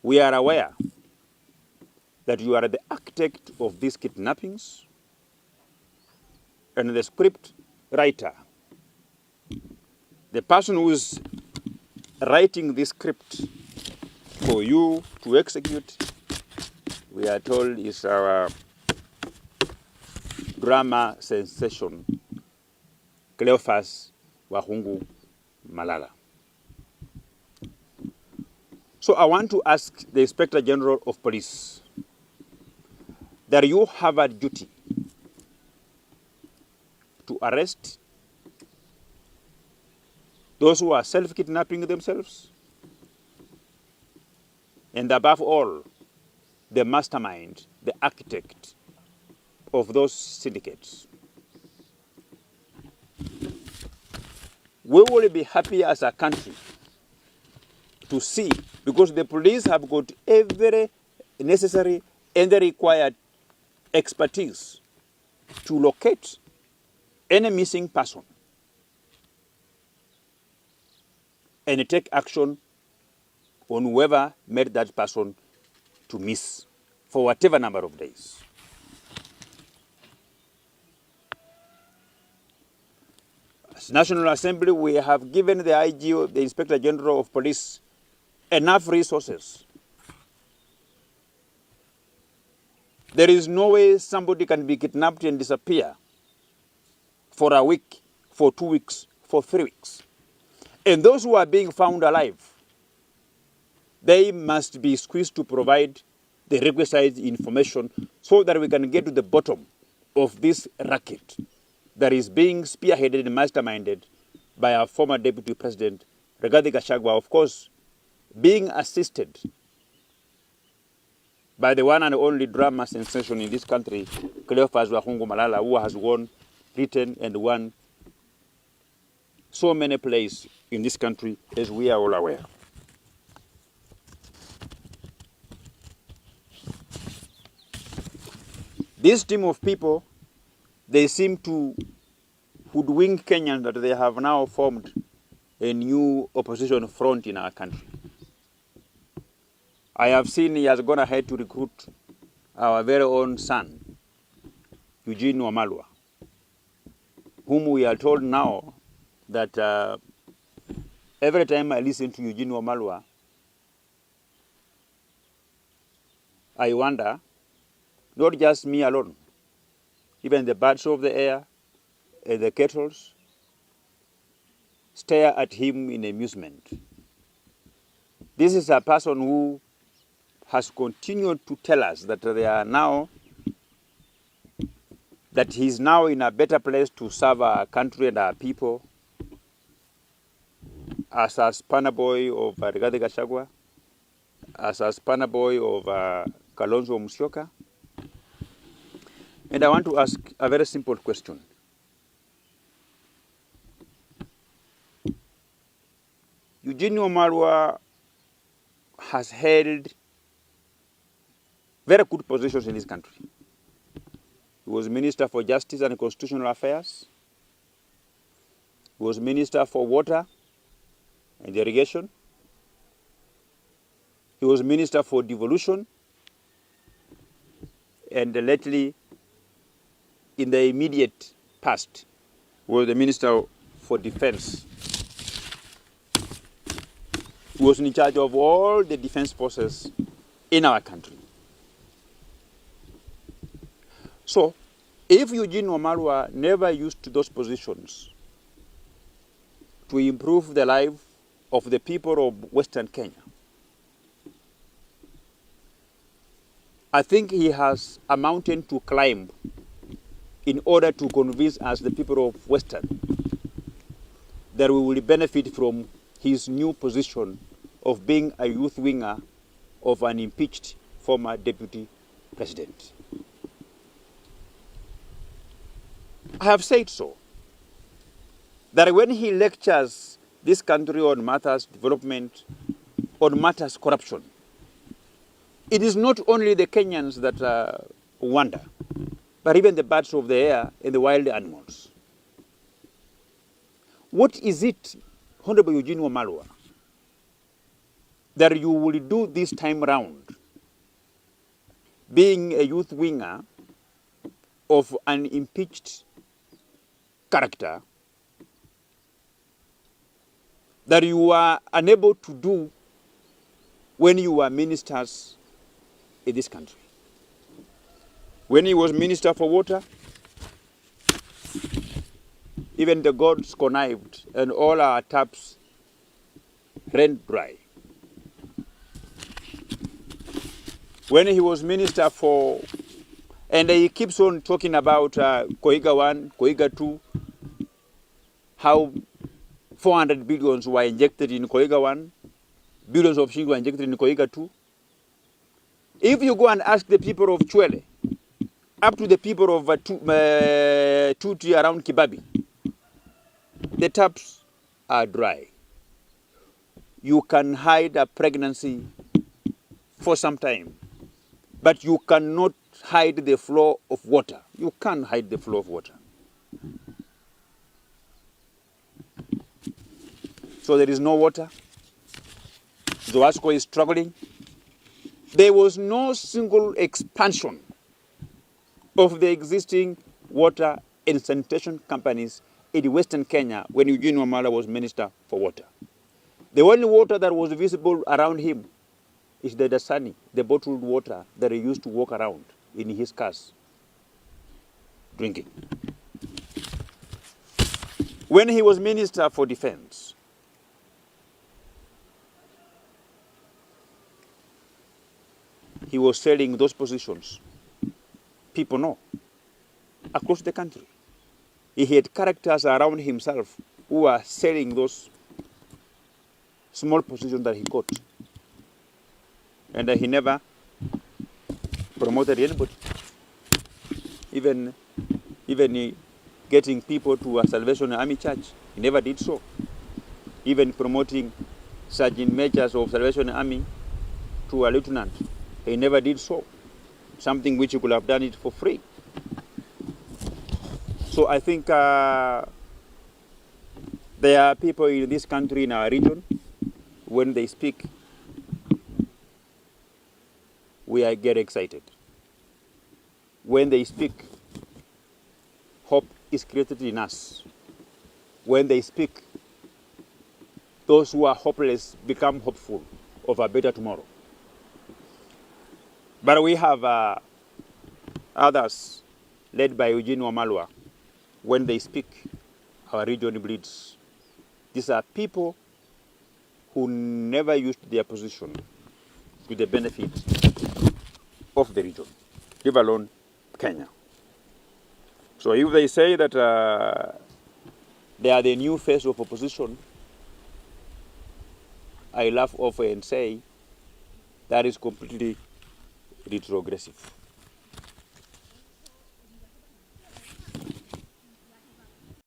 we are aware that you are the architect of these kidnappings and the script writer. The person who is writing this script for you to execute, we are told, is our drama sensation, Cleophas Wahungu Malala. So I want to ask the Inspector General of Police that you have a duty to arrest those who are self-kidnapping themselves, and above all, the mastermind, the architect of those syndicates. We will be happy as a country to see, because the police have got every necessary and required expertise to locate any missing person and take action on whoever made that person to miss for whatever number of days. As National Assembly, we have given the IG, the Inspector General of Police, enough resources. There is no way somebody can be kidnapped and disappear for a week, for 2 weeks, for 3 weeks. And those who are being found alive, they must be squeezed to provide the requisite information so that we can get to the bottom of this racket that is being spearheaded and masterminded by our former Deputy President, Rigathi Gachagua, of course, being assisted by the one and only drama sensation in this country, Cleophas Wahungu Malala, who has written and won so many plays in this country, as we are all aware. This team of people, they seem to hoodwink Kenyans that they have now formed a new opposition front in our country. I have seen he has gone ahead to recruit our very own son, Eugene Wamalwa, whom we are told now that every time I listen to Eugene Wamalwa, I wonder, not just me alone, even the birds of the air and the kettles stare at him in amusement. This is a person who has continued to tell us that he's now in a better place to serve our country and our people as a spanner boy of Rigathi Gachagua, as a spanner boy of Kalonzo Musyoka. And I want to ask a very simple question. Eugene Wamalwa has held very good positions in this country. He was Minister for Justice and Constitutional Affairs. He was Minister for Water and Irrigation. He was Minister for Devolution. And lately, in the immediate past, was the Minister for Defense. He was in charge of all the defense forces in our country. So, if Eugene Wamalwa never used those positions to improve the life of the people of Western Kenya, I think he has a mountain to climb in order to convince us, the people of Western, that we will benefit from his new position of being a youth winger of an impeached former deputy president. I have said so, that when he lectures this country on matters development, on matters corruption, it is not only the Kenyans that wonder, but even the birds of the air and the wild animals. What is it, Honorable Eugene Wamalwa, that you will do this time round, being a youth winger of an impeached character, that you are unable to do when you were ministers in this country. When he was minister for water, even the gods connived and all our taps ran dry. When he was minister for, and he keeps on talking about Koiga 1, Koiga 2, how 400 billions were injected in Koiga 1, billions of shillings were injected in Koiga 2. If you go and ask the people of Chwele, up to the people of Tuti around Kibabi, the taps are dry. You can hide a pregnancy for some time, but you cannot hide the flow of water. You can't hide the flow of water. So there is no water. Zoasco is struggling. There was no single expansion of the existing water and sanitation companies in Western Kenya when Eugene Wamalwa was Minister for Water. The only water that was visible around him is the Dasani, the bottled water that he used to walk around in his cars drinking. When he was Minister for Defense, he was selling those positions. People know, across the country. He had characters around himself who were selling those small positions that he got. And he never promoted anybody. Even getting people to a Salvation Army church, he never did so. Even promoting sergeant majors of Salvation Army to a lieutenant, he never did so. Something which he could have done it for free. So I think there are people in this country, in our region, when they speak, we get excited. When they speak, hope is created in us. When they speak, those who are hopeless become hopeful of a better tomorrow. But we have others, led by Eugene Wamalwa. When they speak, our region bleeds. These are people who never used their position to the benefit of the region, leave alone Kenya. So if they say that they are the new face of opposition, I laugh off and say that is completely retrogressive.